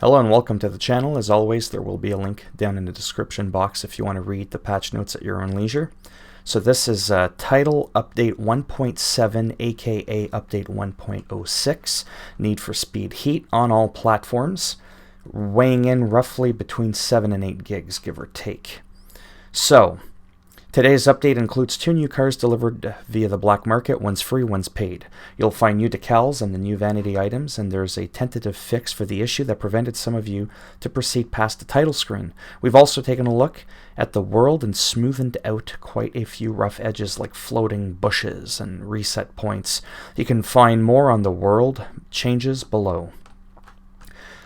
Hello and welcome to the channel. As always, there will be a link down in the description box if you want to read the patch notes at your own leisure. So this is title update 1.7 aka update 1.06, Need for Speed Heat on all platforms, weighing in roughly between 7 and 8 gigs, give or take. So today's update includes 2 new cars delivered via the black market. One's free, one's paid. You'll find new decals and the new vanity items, and there's a tentative fix for the issue that prevented some of you to proceed past the title screen. We've also taken a look at the world and smoothened out quite a few rough edges like floating bushes and reset points. You can find more on the world changes below.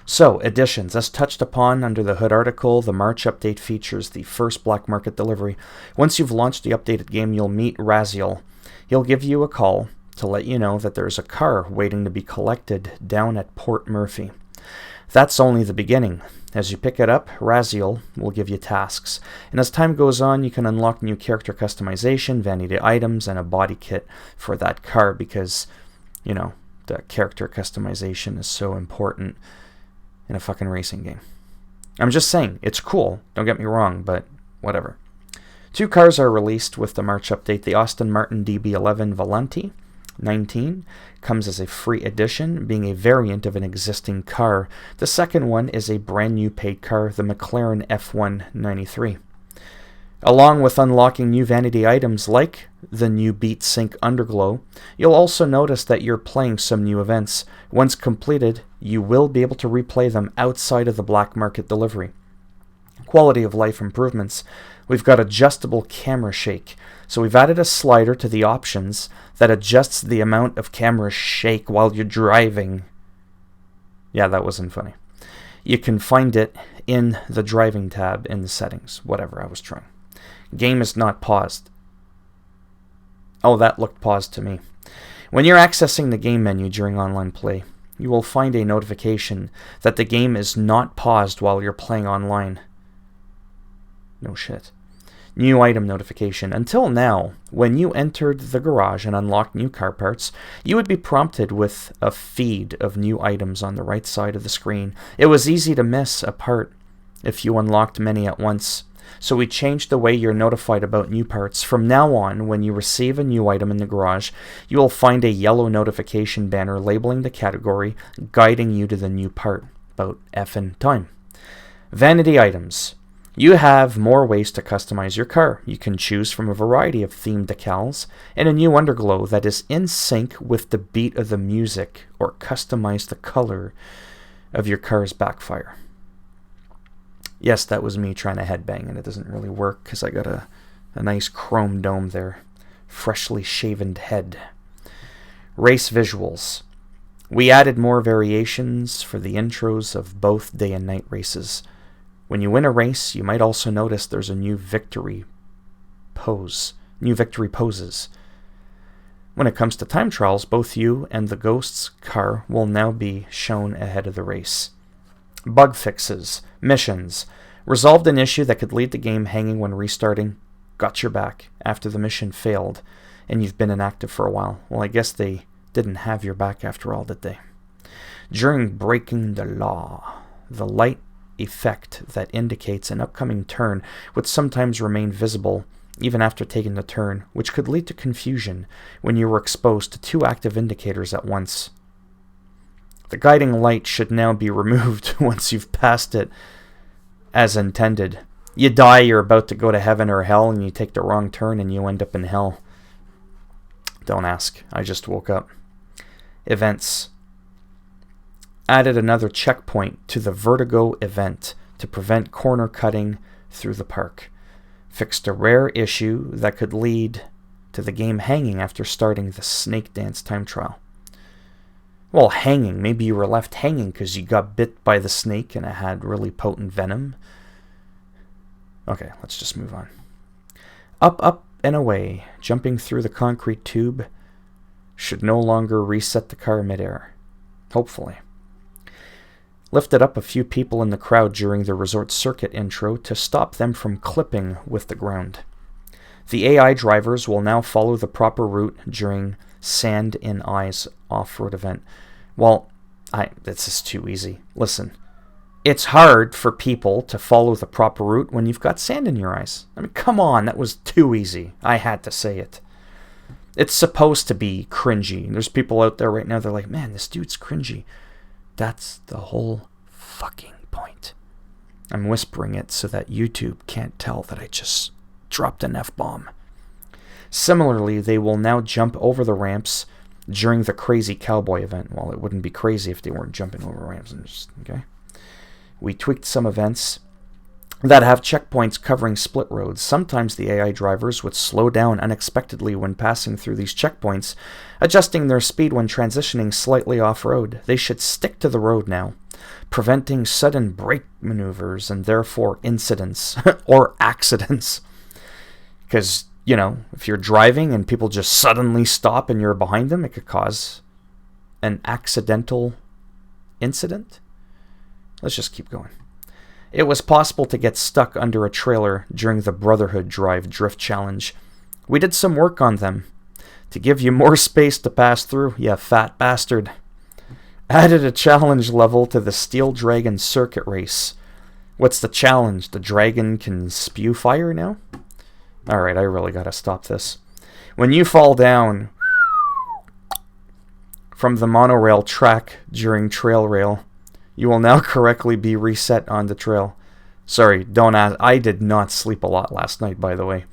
So, additions. As touched upon under the Hood article, the March update features the first black market delivery. Once you've launched the updated game, you'll meet Raziel. He'll give you a call to let you know that there's a car waiting to be collected down at Port Murphy. That's only the beginning. As you pick it up, Raziel will give you tasks. And as time goes on, you can unlock new character customization, vanity items, and a body kit for that car because, you know, the character customization is so important in a fucking racing game. I'm just saying, it's cool, don't get me wrong, but whatever. 2 cars are released with the March update. The Aston Martin DB11 Volante 19 comes as a free edition, being a variant of an existing car. The second one is a brand new paid car, the McLaren F193. Along with unlocking new vanity items like the new Beat Sync Underglow, you'll also notice that you're playing some new events. Once completed, you will be able to replay them outside of the black market delivery. Quality of life improvements. We've got adjustable camera shake. So we've added a slider to the options that adjusts the amount of camera shake while you're driving. Yeah, that wasn't funny. You can find it in the driving tab in the settings. Whatever, I was trying. Game is not paused. Oh, that looked paused to me. When you're accessing the game menu during online play, you will find a notification that the game is not paused while you're playing online. No shit. New item notification. Until now, when you entered the garage and unlocked new car parts, you would be prompted with a feed of new items on the right side of the screen. It was easy to miss a part if you unlocked many at once. So we changed the way you're notified about new parts. From now on, when you receive a new item in the garage, you will find a yellow notification banner labeling the category, guiding you to the new part. About effing time. Vanity items. You have more ways to customize your car. You can choose from a variety of themed decals and a new underglow that is in sync with the beat of the music, or customize the color of your car's backfire. Yes, that was me trying to headbang, and it doesn't really work because I got a nice chrome dome there. Freshly shaven head. Race visuals. We added more variations for the intros of both day and night races. When you win a race, you might also notice there's a new victory pose. New victory poses. When it comes to time trials, both you and the Ghost's car will now be shown ahead of the race. Bug fixes. Missions. Resolved an issue that could leave the game hanging when restarting. Got your back after the mission failed and you've been inactive for a while. Well, I guess they didn't have your back after all, did they? During breaking the law, the light effect that indicates an upcoming turn would sometimes remain visible even after taking the turn, which could lead to confusion when you were exposed to 2 active indicators at once. The guiding light should now be removed once you've passed it as intended. You die, you're about to go to heaven or hell, and you take the wrong turn and you end up in hell. Don't ask, I just woke up. Events. Added another checkpoint to the Vertigo event to prevent corner cutting through the park. Fixed a rare issue that could lead to the game hanging after starting the Snake Dance time trial. Well, hanging. Maybe you were left hanging because you got bit by the snake and it had really potent venom. Okay, let's just move on. Up, up, and away. Jumping through the concrete tube should no longer reset the car midair. Hopefully. Lifted up a few people in the crowd during the resort circuit intro to stop them from clipping with the ground. The AI drivers will now follow the proper route during Sand in Eyes off-road event. Well, this is too easy. Listen, It's hard for people to follow the proper route when you've got sand in your eyes. I mean, come on, that was too easy. I had to say it. It's supposed to be cringy. There's people out there right now, they're like, man, this dude's cringy. That's the whole fucking point. I'm whispering it so that YouTube can't tell that I just dropped an F-bomb. Similarly, they will now jump over the ramps during the crazy cowboy event. Well, it wouldn't be crazy if they weren't jumping over ramps. Okay. We tweaked some events that have checkpoints covering split roads. Sometimes the AI drivers would slow down unexpectedly when passing through these checkpoints, adjusting their speed when transitioning slightly off-road. They should stick to the road now, preventing sudden brake maneuvers and therefore incidents or accidents. Because, you know, if you're driving and people just suddenly stop and you're behind them, it could cause an accidental incident. Let's just keep going. It was possible to get stuck under a trailer during the Brotherhood Drive Drift Challenge. We did some work on them to give you more space to pass through, you fat bastard. Added a challenge level to the Steel Dragon Circuit Race. What's the challenge? The dragon can spew fire now? Alright, I really gotta stop this. When you fall down from the monorail track during trail rail, you will now correctly be reset on the trail. Sorry, don't ask. I did not sleep a lot last night, by the way.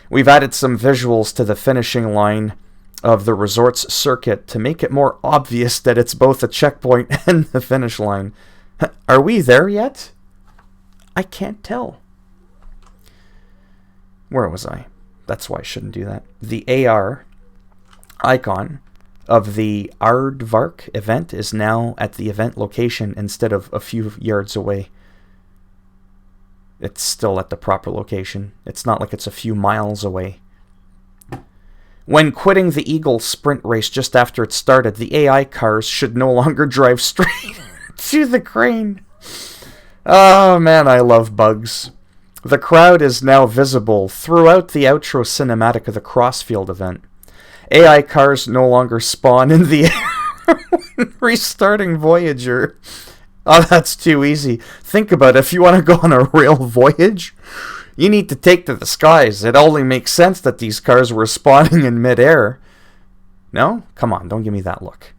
We've added some visuals to the finishing line of the resort's circuit to make it more obvious that it's both a checkpoint and the finish line. Are we there yet? I can't tell. Where was I? That's why I shouldn't do that. The AR icon of the Aardvark event is now at the event location instead of a few yards away. It's still at the proper location. It's not like it's a few miles away. When quitting the Eagle sprint race just after it started, the AI cars should no longer drive straight to the crane. Oh man, I love bugs. The crowd is now visible throughout the outro cinematic of the Crossfield event. AI cars no longer spawn in the air when restarting Voyager. Oh, that's too easy. Think about it. If you want to go on a real voyage, you need to take to the skies. It only makes sense that these cars were spawning in midair. No? Come on, don't give me that look.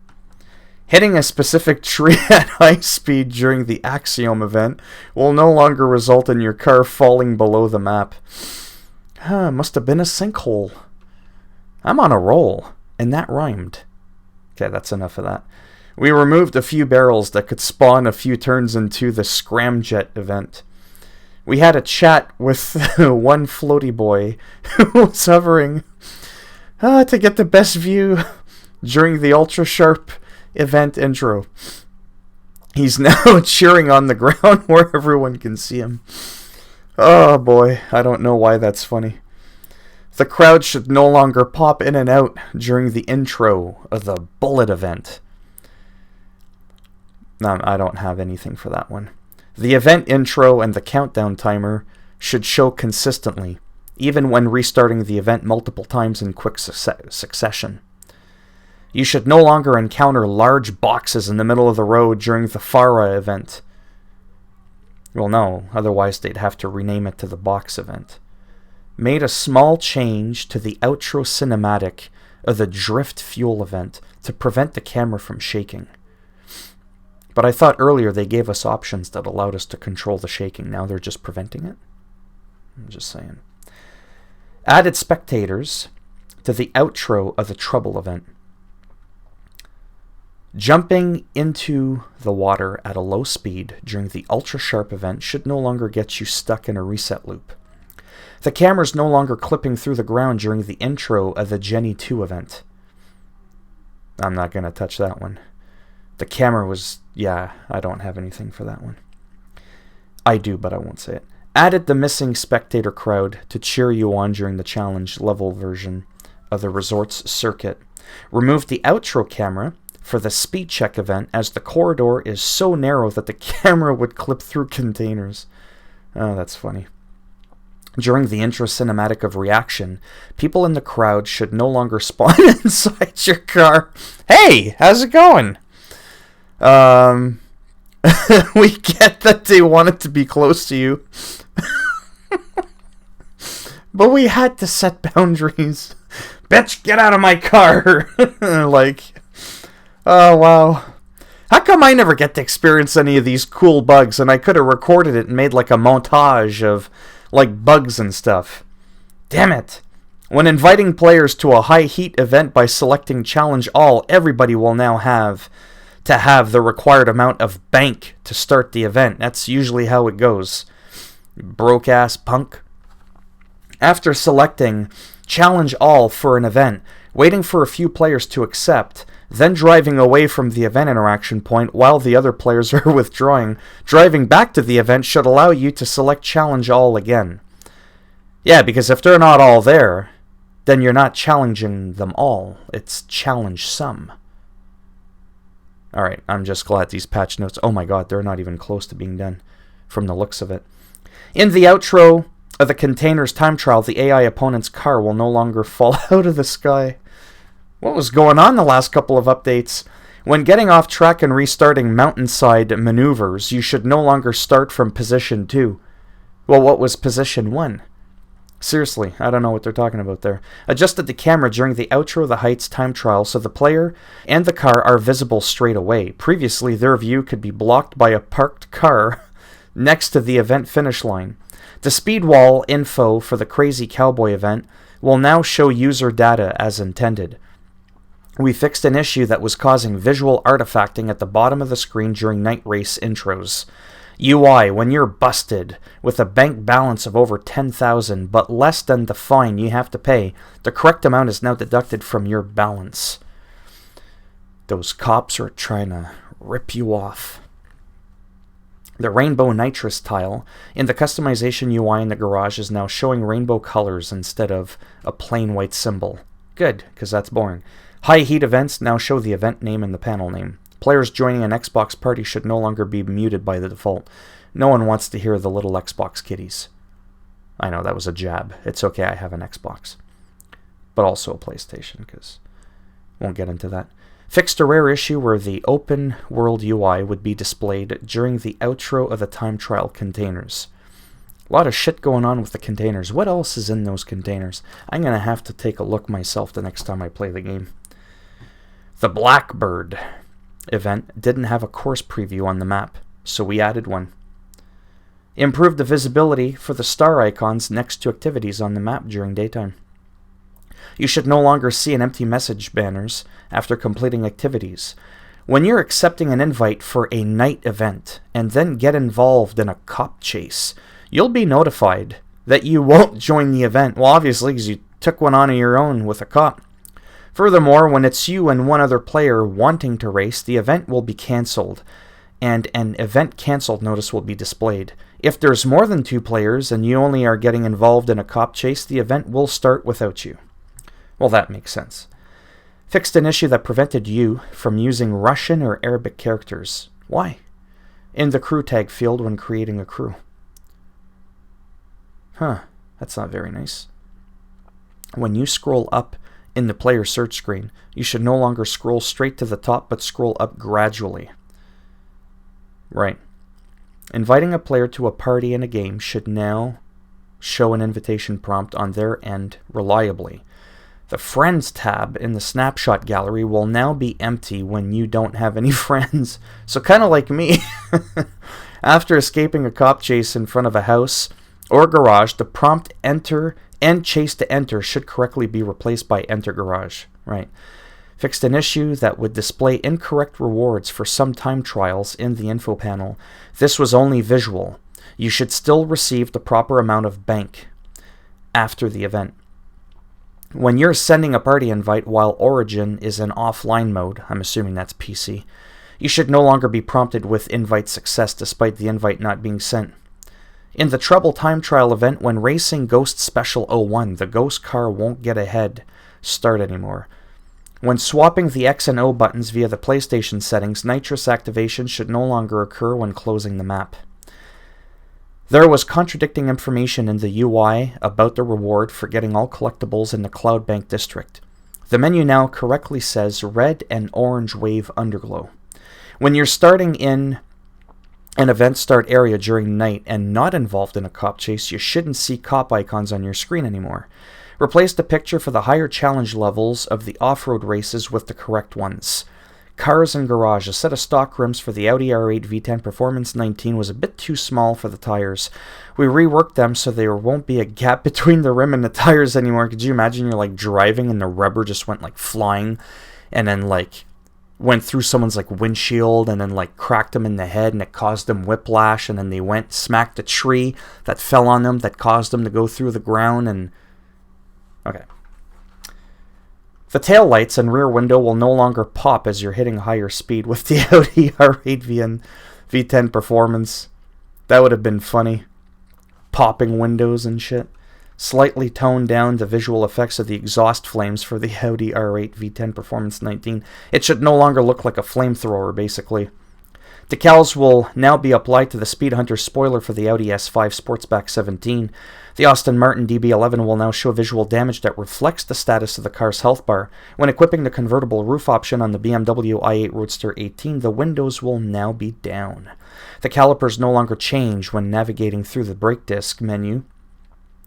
Hitting a specific tree at high speed during the Axiom event will no longer result in your car falling below the map. Must have been a sinkhole. I'm on a roll, and that rhymed. Okay, that's enough of that. We removed a few barrels that could spawn a few turns into the Scramjet event. We had a chat with one floaty boy who was hovering to get the best view during the Ultra Sharp event intro. He's now cheering on the ground where everyone can see him. Oh boy, I don't know why that's funny. The crowd should no longer pop in and out during the intro of the Bullet event. No, I don't have anything for that one. The event intro and the countdown timer should show consistently, even when restarting the event multiple times in quick succession. You should no longer encounter large boxes in the middle of the road during the Farah event. Well, no, otherwise they'd have to rename it to the Box event. Made a small change to the outro cinematic of the Drift Fuel event to prevent the camera from shaking. But I thought earlier they gave us options that allowed us to control the shaking. Now they're just preventing it? I'm just saying. Added spectators to the outro of the Trouble event. Jumping into the water at a low speed during the Ultra Sharp event should no longer get you stuck in a reset loop. The camera's no longer clipping through the ground during the intro of the Jenny 2 event. I'm not going to touch that one. The camera was... yeah, I don't have anything for that one. I do, but I won't say it. Added the missing spectator crowd to cheer you on during the challenge level version of the resort's circuit. Removed the outro camera for the speed check event as the corridor is so narrow that the camera would clip through containers. Oh, that's funny. During the intro cinematic of Reaction, people in the crowd should no longer spawn inside your car. Hey, how's it going? We get that they wanted to be close to you. But we had to set boundaries. Bitch, get out of my car! Like, oh wow. How come I never get to experience any of these cool bugs and I could have recorded it and made like a montage of like bugs and stuff? Damn it. When inviting players to a high heat event by selecting challenge all, everybody will now have to have the required amount of bank to start the event. That's usually how it goes. Broke ass punk. After selecting challenge all for an event, waiting for a few players to accept, then driving away from the event interaction point while the other players are withdrawing, driving back to the event should allow you to select challenge all again. Yeah, because if they're not all there, then you're not challenging them all. It's challenge some. Alright, I'm just glad these patch notes... Oh my god, they're not even close to being done from the looks of it. In the outro of the container's time trial, the AI opponent's car will no longer fall out of the sky. What was going on the last couple of updates? When getting off track and restarting mountainside maneuvers, you should no longer start from position 2. Well, what was position 1? Seriously, I don't know what they're talking about there. Adjusted the camera during the outro of the Heights time trial so the player and the car are visible straight away. Previously, their view could be blocked by a parked car next to the event finish line. The speed wall info for the Crazy Cowboy event will now show user data as intended. We fixed an issue that was causing visual artifacting at the bottom of the screen during night race intros. UI, when you're busted with a bank balance of over 10,000 but less than the fine you have to pay, the correct amount is now deducted from your balance. Those cops are trying to rip you off. The rainbow nitrous tile in the customization UI in the garage is now showing rainbow colors instead of a plain white symbol. Good, because that's boring. High heat events now show the event name and the panel name. Players joining an Xbox party should no longer be muted by the default. No one wants to hear the little Xbox kitties. I know, that was a jab. It's okay, I have an Xbox. But also a PlayStation, because won't get into that. Fixed a rare issue where the open world UI would be displayed during the outro of the time trial containers. A lot of shit going on with the containers. What else is in those containers? I'm going to have to take a look myself the next time I play the game. The Blackbird event didn't have a course preview on the map, so we added one. Improved the visibility for the star icons next to activities on the map during daytime. You should no longer see an empty message banners after completing activities. When you're accepting an invite for a night event and then get involved in a cop chase, you'll be notified that you won't join the event. Well, obviously, because you took one on your own with a cop. Furthermore, when it's you and one other player wanting to race, the event will be cancelled, and an event cancelled notice will be displayed. If there's more than 2 players and you only are getting involved in a cop chase, the event will start without you. Well, that makes sense. Fixed an issue that prevented you from using Russian or Arabic characters. Why? In the crew tag field when creating a crew. Huh, that's not very nice. When you scroll up in the player search screen, you should no longer scroll straight to the top but scroll up gradually. Right. Inviting a player to a party in a game should now show an invitation prompt on their end reliably. The Friends tab in the snapshot gallery will now be empty when you don't have any friends. So kind of like me. After escaping a cop chase in front of a house or garage, the prompt enter and chase to enter should correctly be replaced by enter garage. Right. Fixed an issue that would display incorrect rewards for some time trials in the info panel. This was only visual. You should still receive the proper amount of bank after the event. When you're sending a party invite while Origin is in offline mode, I'm assuming that's PC, you should no longer be prompted with invite success despite the invite not being sent. In the Trouble Time Trial event, when racing Ghost Special 01, the Ghost car won't get a head start anymore. When swapping the X and O buttons via the PlayStation settings, nitrous activation should no longer occur when closing the map. There was contradicting information in the UI about the reward for getting all collectibles in the Cloud Bank district. The menu now correctly says red and orange wave underglow. When you're starting in an event start area during night and not involved in a cop chase, you shouldn't see cop icons on your screen anymore. Replace the picture for the higher challenge levels of the off-road races with the correct ones. Cars and garage. A set of stock rims for the Audi R8 V10 Performance 19 was a bit too small for the tires. We reworked them so there won't be a gap between the rim and the tires anymore. Could you imagine you're like driving and the rubber just went like flying and then like went through someone's like windshield and then like cracked them in the head and it caused them whiplash, and then they went smacked a tree that fell on them that caused them to go through the ground. And okay. The tail lights and rear window will no longer pop as you're hitting higher speed with the Audi R8 V10 Performance. That would have been funny. Popping windows and shit. Slightly toned down the visual effects of the exhaust flames for the Audi R8 V10 Performance 19. It should no longer look like a flamethrower, basically. Decals will now be applied to the Speed Hunter spoiler for the Audi S5 Sportsback 17. The Aston Martin DB11 will now show visual damage that reflects the status of the car's health bar. When equipping the convertible roof option on the BMW i8 Roadster 18, the windows will now be down. The calipers no longer change when navigating through the brake disc menu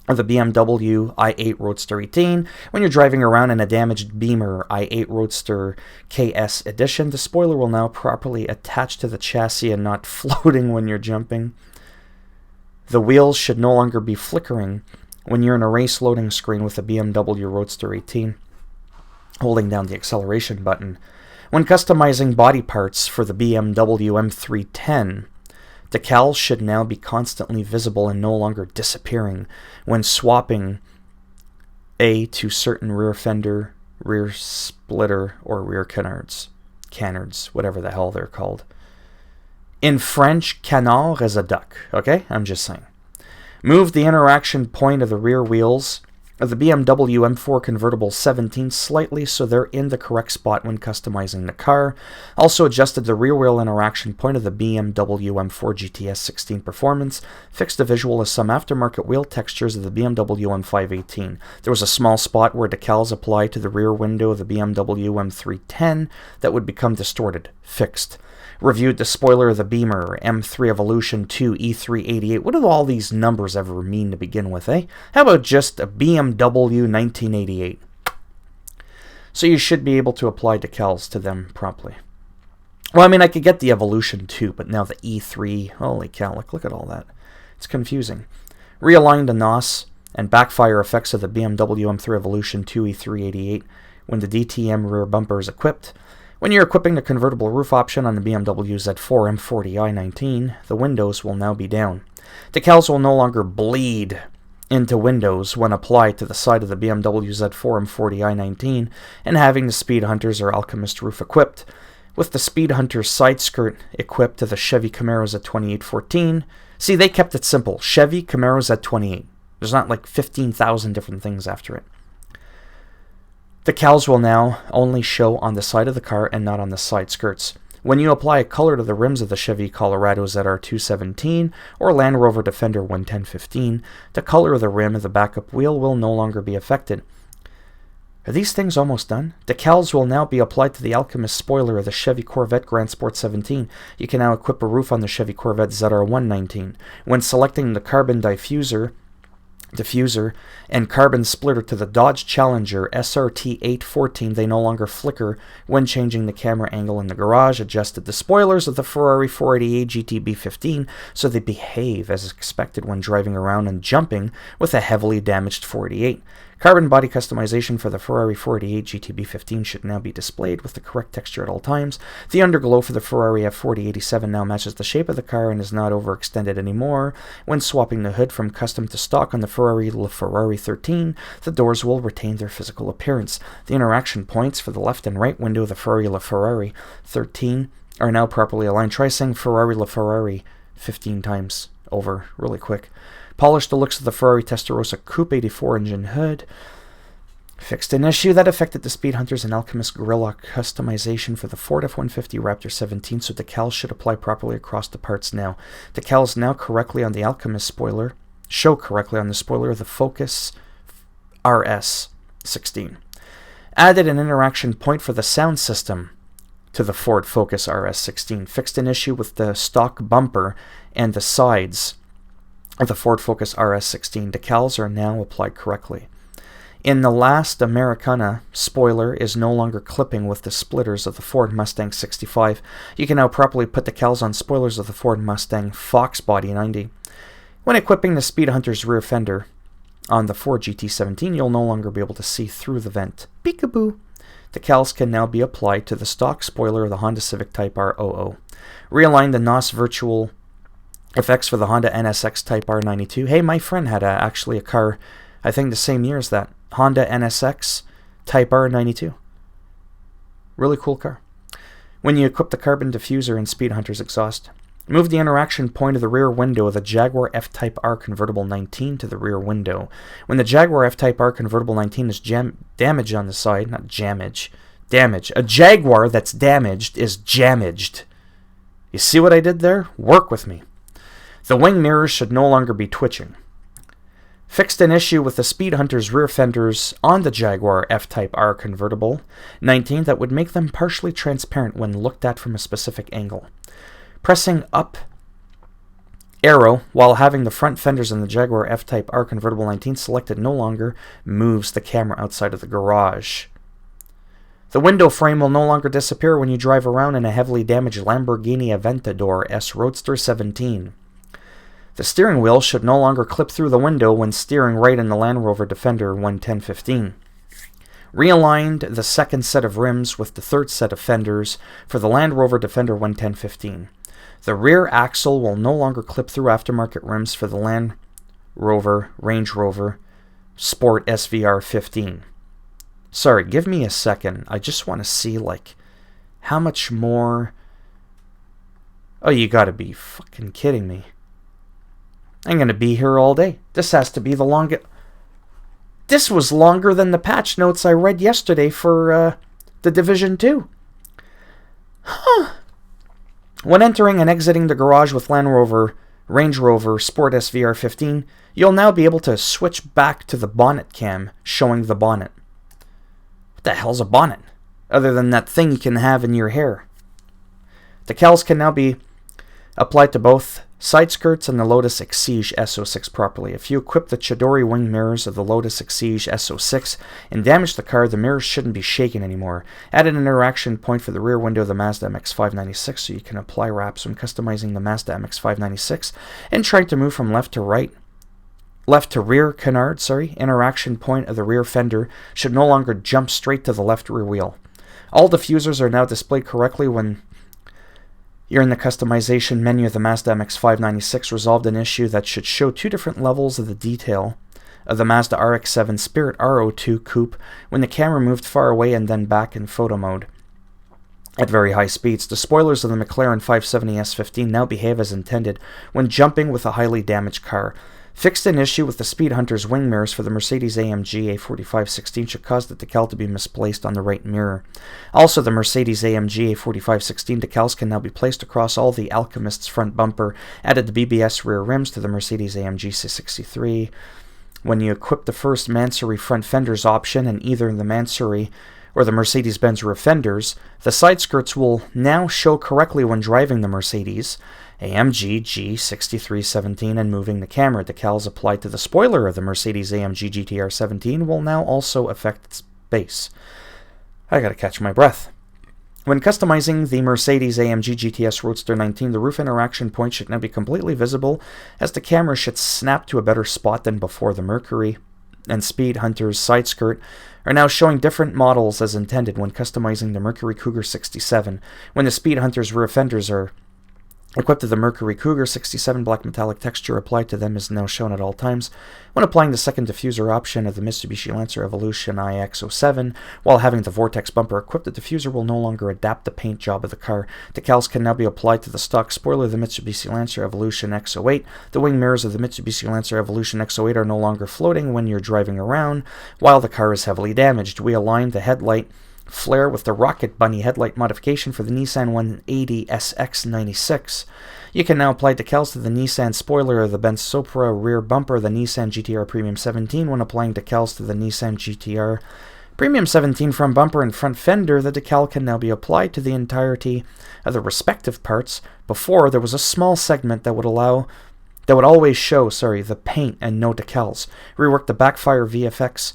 of the BMW i8 Roadster 18. When you're driving around in a damaged Beamer i8 Roadster KS Edition, the spoiler will now properly attach to the chassis and not floating when you're jumping. The wheels should no longer be flickering when you're in a race loading screen with the BMW Roadster 18, holding down the acceleration button. When customizing body parts for the BMW M310, decals should now be constantly visible and no longer disappearing when swapping to certain rear fender, rear splitter, or rear canards, whatever the hell they're called. In French, canard is a duck, okay? I'm just saying. Move the interaction point of the rear wheels of the BMW M4 Convertible 17 slightly so they're in the correct spot when customizing the car. Also adjusted the rear wheel interaction point of the BMW M4 GTS 16 Performance. Fixed the visual of some aftermarket wheel textures of the BMW M518. There was a small spot where decals applied to the rear window of the BMW M310 that would become distorted. Fixed. Reviewed the spoiler of the Beamer M3 Evolution 2 E388. What do all these numbers ever mean to begin with, eh? How about just a BMW 1988? So you should be able to apply decals to them properly. Well, I mean, I could get the Evolution 2, but now the E3, holy cow, look at all that. It's confusing. Realigned the NOS and backfire effects of the BMW M3 Evolution 2 E388 when the DTM rear bumper is equipped. When you're equipping the convertible roof option on the BMW Z4 M40i19, the windows will now be down. Decals will no longer bleed into windows when applied to the side of the BMW Z4 M40i19 and having the Speed Hunters or Alchemist roof equipped. With the Speed Hunter's side skirt equipped to the Chevy Camaro Z2814. See, they kept it simple. Chevy Camaro Z28. There's not like 15,000 different things after it. Decals will now only show on the side of the car and not on the side skirts. When you apply a color to the rims of the Chevy Colorado ZR217 or Land Rover Defender 11015, the color of the rim of the backup wheel will no longer be affected. Are these things almost done? Decals will now be applied to the Alchemist spoiler of the Chevy Corvette Grand Sport 17. You can now equip a roof on the Chevy Corvette ZR119. When selecting the carbon diffuser and carbon splitter to the Dodge Challenger SRT 814, they no longer flicker when changing the camera angle in the garage. Adjusted the spoilers of the Ferrari 488 GTB 15 so they behave as expected when driving around and jumping with a heavily damaged 488. Carbon body customization for the Ferrari 488 GTB 15 should now be displayed with the correct texture at all times. The underglow for the Ferrari F4087 now matches the shape of the car and is not overextended anymore. When swapping the hood from custom to stock on the Ferrari LaFerrari 13, the doors will retain their physical appearance. The interaction points for the left and right window of the Ferrari LaFerrari 13 are now properly aligned. Try saying Ferrari LaFerrari 15 times over really quick. Polished the looks of the Ferrari Testarossa Coupe 84 engine hood. Fixed an issue that affected the Speed Hunters and Alchemist Gorilla customization for the Ford F-150 Raptor 17, so decals should apply properly across the parts now. Decals now correctly on the Alchemist spoiler, show correctly on the spoiler of the Focus RS 16. Added an interaction point for the sound system to the Ford Focus RS16. Fixed an issue with the stock bumper and the sides of the Ford Focus RS16. Decals are now applied correctly. In the last Americana, spoiler is no longer clipping with the splitters of the Ford Mustang 65. You can now properly put decals on spoilers of the Ford Mustang Fox Body 90. When equipping the Speed Hunter's rear fender on the Ford GT17, you'll no longer be able to see through the vent. Peekaboo! Decals can now be applied to the stock spoiler of the Honda Civic Type R 00. Realign the NOS virtual effects for the Honda NSX Type R 92. Hey, my friend had actually a car, I think the same year as that. Honda NSX Type R 92. Really cool car. When you equip the carbon diffuser in Speed Hunter's exhaust, move the interaction point of the rear window of the Jaguar F-Type R Convertible 19 to the rear window. When the Jaguar F-Type R Convertible 19 is damaged on the side, not jamage, damage. A Jaguar that's damaged is jamaged. You see what I did there? Work with me. The wing mirrors should no longer be twitching. Fixed an issue with the Speed Hunter's rear fenders on the Jaguar F-Type R Convertible 19 that would make them partially transparent when looked at from a specific angle. Pressing up arrow while having the front fenders in the Jaguar F-Type R Convertible 19 selected no longer moves the camera outside of the garage. The window frame will no longer disappear when you drive around in a heavily damaged Lamborghini Aventador S Roadster 17. The steering wheel should no longer clip through the window when steering right in the Land Rover Defender 11015. Realigned the second set of rims with the third set of fenders for the Land Rover Defender 11015. The rear axle will no longer clip through aftermarket rims for the Land Rover Range Rover Sport SVR 15. Sorry, give me a second. I just want to see, like, how much more... Oh, you gotta be fucking kidding me. I'm gonna be here all day. This has to be the longest... This was longer than the patch notes I read yesterday for the Division 2. Huh. When entering and exiting the garage with Land Rover Range Rover Sport SVR 15, you'll now be able to switch back to the bonnet cam showing the bonnet. What the hell's a bonnet? Other than that thing you can have in your hair. Decals can now be applied to both side skirts and the Lotus Exige SO6 properly. If you equip the Chidori wing mirrors of the Lotus Exige SO6 and damage the car, the mirrors shouldn't be shaken anymore. Added an interaction point for the rear window of the Mazda MX-596 so you can apply wraps when customizing the Mazda MX-596 and trying to move from left to rear canard, interaction point of the rear fender should no longer jump straight to the left rear wheel. All diffusers are now displayed correctly when you're in the customization menu of the Mazda MX-596. Resolved an issue that should show two different levels of the detail of the Mazda RX-7 Spirit R02 Coupe when the camera moved far away and then back in photo mode at very high speeds. The spoilers of the McLaren 570 S15 now behave as intended when jumping with a highly damaged car. Fixed an issue with the Speed Hunter's wing mirrors for the Mercedes-AMG A4516 should cause the decal to be misplaced on the right mirror. Also, the Mercedes-AMG A4516 decals can now be placed across all the Alchemist's front bumper. Added the BBS rear rims to the Mercedes-AMG C63. When you equip the first Mansory front fenders option in either the Mansory or the Mercedes-Benz rear fenders, the side skirts will now show correctly when driving the Mercedes AMG G6317 and moving the camera. Decals applied to the spoiler of the Mercedes AMG GTR 17 will now also affect its base. I gotta catch my breath. When customizing the Mercedes AMG GTS Roadster 19, the roof interaction point should now be completely visible as the camera should snap to a better spot than before. The Mercury and Speed Hunter's side skirt are now showing different models as intended when customizing the Mercury Cougar 67. When the Speed Hunter's rear fenders are equipped with the Mercury Cougar 67, black metallic texture applied to them is now shown at all times. When applying the second diffuser option of the Mitsubishi Lancer Evolution iX07, while having the Vortex bumper equipped, the diffuser will no longer adapt the paint job of the car. Decals can now be applied to the stock spoiler of the Mitsubishi Lancer Evolution X08. The wing mirrors of the Mitsubishi Lancer Evolution X08 are no longer floating when you're driving around, while the car is heavily damaged. We aligned the headlight flare with the Rocket Bunny headlight modification for the Nissan 180 SX96. You can now apply decals to the Nissan spoiler of the Benz Sopra rear bumper of the Nissan GTR Premium 17 when applying decals to the Nissan GTR Premium 17 front bumper and front fender, the decal can now be applied to the entirety of the respective parts. Before, there was a small segment that would always show, the paint and no decals. Reworked the backfire VFX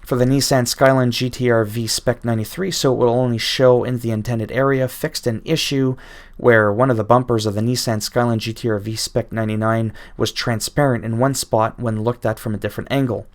for the Nissan Skyline GTR V Spec 93, so it will only show in the intended area. Fixed an issue where one of the bumpers of the Nissan Skyline GTR V Spec 99 was transparent in one spot when looked at from a different angle.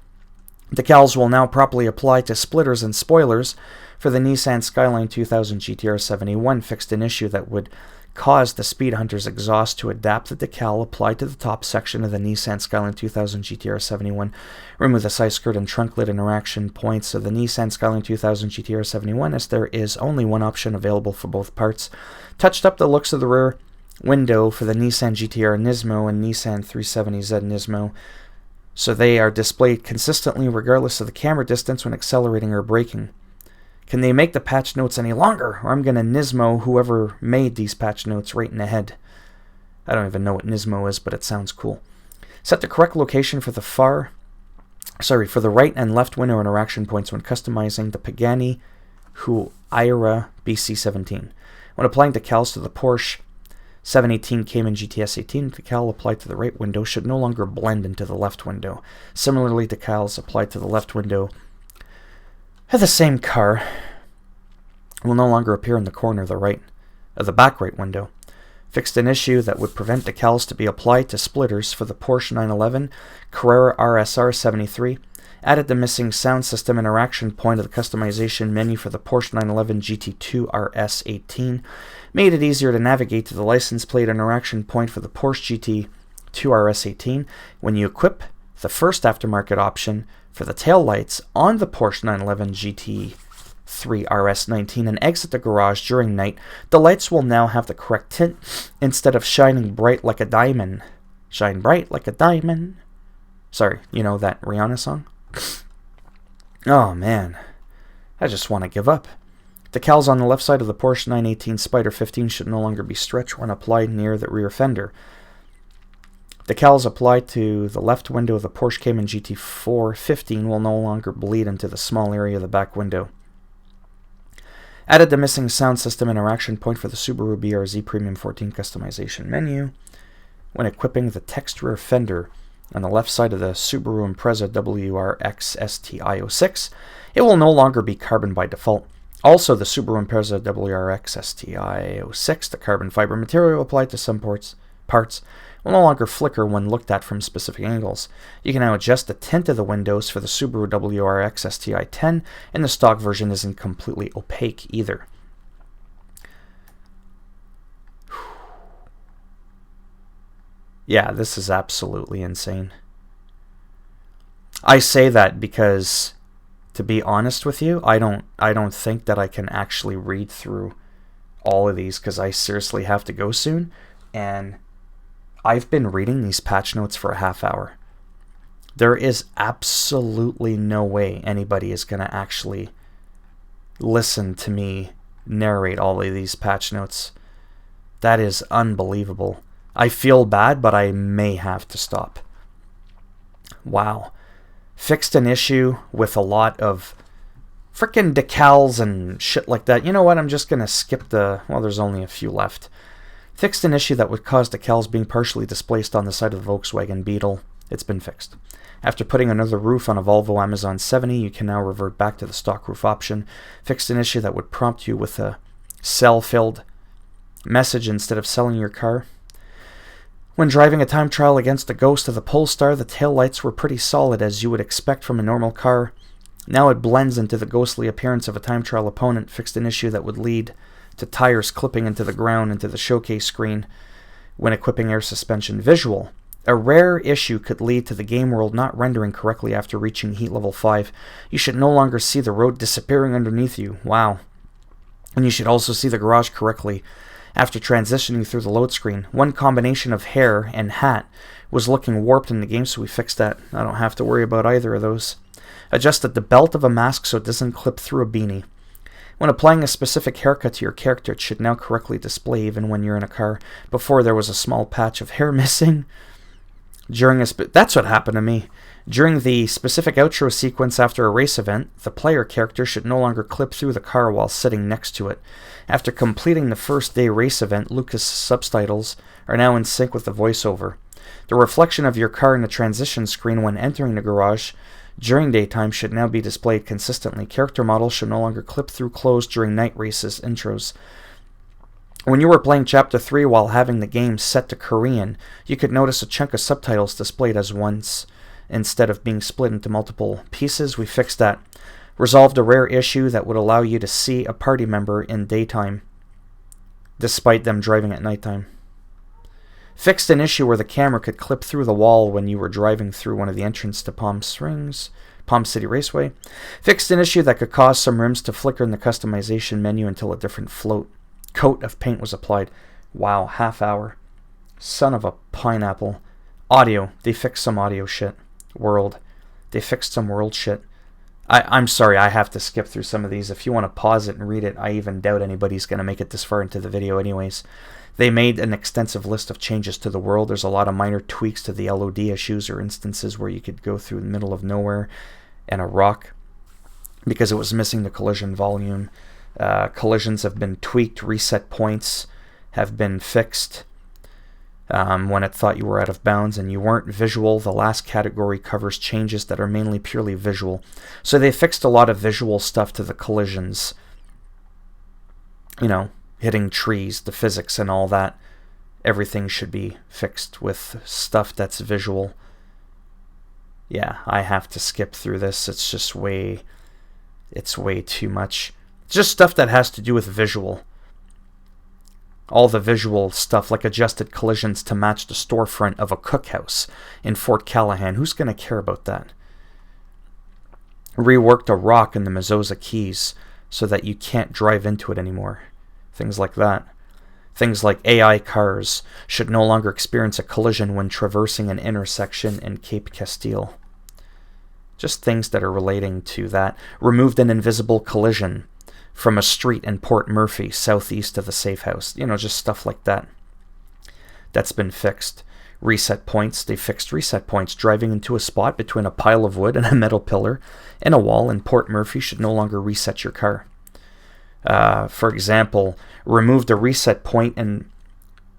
Decals will now properly apply to splitters and spoilers for the Nissan Skyline 2000 GTR 71. Fixed an issue that would cause the Speed Hunter's exhaust to adapt the decal applied to the top section of the Nissan Skyline 2000 GTR 71. Remove the side skirt and trunk lid interaction points of the Nissan Skyline 2000 GTR 71, as there is only one option available for both parts. Touched up the looks of the rear window for the Nissan GTR Nismo and Nissan 370Z Nismo, so they are displayed consistently regardless of the camera distance when accelerating or braking. Can they make the patch notes any longer, or I'm going to Nismo whoever made these patch notes right in the head. I don't even know what Nismo is, but it sounds cool. Set the correct location for the right and left window interaction points when customizing the Pagani Huayra BC17. When applying decals to the Porsche 718 Cayman GTS 18, decal applied to the right window should no longer blend into the left window. Similarly, decals applied to the left window of the same car will no longer appear in the corner of the back right window. Fixed an issue that would prevent decals to be applied to splitters for the Porsche 911 Carrera RSR 73. Added the missing sound system interaction point of the customization menu for the Porsche 911 GT2 RS 18. Made it easier to navigate to the license plate interaction point for the Porsche GT2 RS 18 when you equip the first aftermarket option for the tail lights on the Porsche 911 GT3 RS 19 and exit the garage during night. The lights will now have the correct tint instead of shining bright like a diamond. Shine bright like a diamond. Sorry, you know that Rihanna song? Oh man, I just want to give up. Decals on the left side of the Porsche 918 Spyder 15 should no longer be stretched when applied near the rear fender. Decals applied to the left window of the Porsche Cayman GT4 15 will no longer bleed into the small area of the back window. Added the missing sound system interaction point for the Subaru BRZ Premium 14 customization menu. When equipping the text rear fender on the left side of the Subaru Impreza WRX STI06, it will no longer be carbon by default. Also, the Subaru Impreza WRX STI06, the carbon fiber material applied to some parts, will no longer flicker when looked at from specific angles. You can now adjust the tint of the windows for the Subaru WRX STI10, and the stock version isn't completely opaque either. Yeah, this is absolutely insane. I say that because, to be honest with you, I don't think that I can actually read through all of these because I seriously have to go soon, and I've been reading these patch notes for a half hour. There is absolutely no way anybody is going to actually listen to me narrate all of these patch notes. That is unbelievable. I feel bad, but I may have to stop. Wow. Fixed an issue with a lot of frickin' decals and shit like that. You know what? I'm just going to skip there's only a few left. Fixed an issue that would cause decals being partially displaced on the side of the Volkswagen Beetle. It's been fixed. After putting another roof on a Volvo Amazon 70, you can now revert back to the stock roof option. Fixed an issue that would prompt you with a sell-filled message instead of selling your car. When driving a time trial against the Ghost of the Polestar, the taillights were pretty solid as you would expect from a normal car. Now it blends into the ghostly appearance of a time trial opponent. Fixed an issue that would lead to tires clipping into the ground into the showcase screen when equipping air suspension. Visual. A rare issue could lead to the game world not rendering correctly after reaching heat level 5. You should no longer see the road disappearing underneath you. Wow. And you should also see the garage correctly after transitioning through the load screen. One combination of hair and hat was looking warped in the game, so we fixed that. I don't have to worry about either of those. Adjusted the belt of a mask so it doesn't clip through a beanie. When applying a specific haircut to your character, it should now correctly display even when you're in a car. Before, there was a small patch of hair missing. That's what happened to me. During the specific outro sequence after a race event, the player character should no longer clip through the car while sitting next to it. After completing the first day race event, Lucas' subtitles are now in sync with the voiceover. The reflection of your car in the transition screen when entering the garage during daytime should now be displayed consistently. Character models should no longer clip through clothes during night races intros. When you were playing Chapter 3 while having the game set to Korean, you could notice a chunk of subtitles displayed as once instead of being split into multiple pieces. We fixed that. Resolved a rare issue that would allow you to see a party member in daytime, despite them driving at nighttime. Fixed an issue where the camera could clip through the wall when you were driving through one of the entrances to Palm City Raceway. Fixed an issue that could cause some rims to flicker in the customization menu until a different coat of paint was applied. Wow, half hour. Son of a pineapple. Audio. They fixed some audio shit. World. They fixed some world shit. I'm sorry, I have to skip through some of these. If you want to pause it and read it, I even doubt anybody's going to make it this far into the video anyways. They made an extensive list of changes to the world. There's a lot of minor tweaks to the LOD issues or instances where you could go through the middle of nowhere and a rock because it was missing the collision volume. Collisions have been tweaked. Reset points have been fixed when it thought you were out of bounds and you weren't. Visual, the last category covers changes that are mainly purely visual. So they fixed a lot of visual stuff to the collisions. You know, hitting trees, the physics and all that. Everything should be fixed with stuff that's visual. Yeah, I have to skip through this. It's way too much. It's just stuff that has to do with visual. All the visual stuff, like adjusted collisions to match the storefront of a cookhouse in Fort Callahan. Who's going to care about that? Reworked a rock in the Mezzoza Keys so that you can't drive into it anymore. Things like that. Things like AI cars should no longer experience a collision when traversing an intersection in Cape Castile. Just things that are relating to that. Removed an invisible collision from a street in Port Murphy, southeast of the safe house. You know, just stuff like that. That's been fixed. Reset points. They fixed reset points. Driving into a spot between a pile of wood and a metal pillar and a wall in Port Murphy should no longer reset your car. For example, removed a reset point in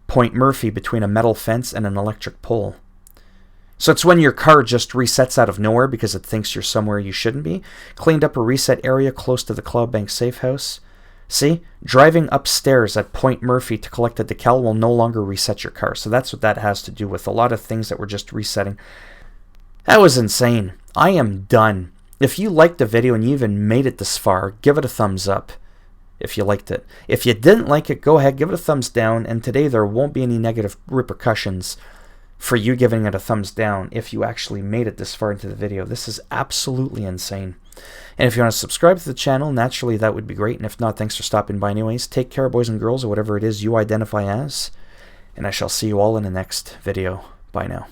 Point Murphy between a metal fence and an electric pole. So it's when your car just resets out of nowhere because it thinks you're somewhere you shouldn't be. Cleaned up a reset area close to the Cloudbank safe house. See? Driving upstairs at Point Murphy to collect a decal will no longer reset your car. So that's what that has to do with. A lot of things that were just resetting. That was insane. I am done. If you liked the video and you even made it this far, give it a thumbs up if you liked it. If you didn't like it, go ahead, give it a thumbs down. And today there won't be any negative repercussions for you giving it a thumbs down if you actually made it this far into the video. This is absolutely insane. And if you want to subscribe to the channel, naturally that would be great. And if not, thanks for stopping by anyways. Take care, boys and girls, or whatever it is you identify as. And I shall see you all in the next video. Bye now.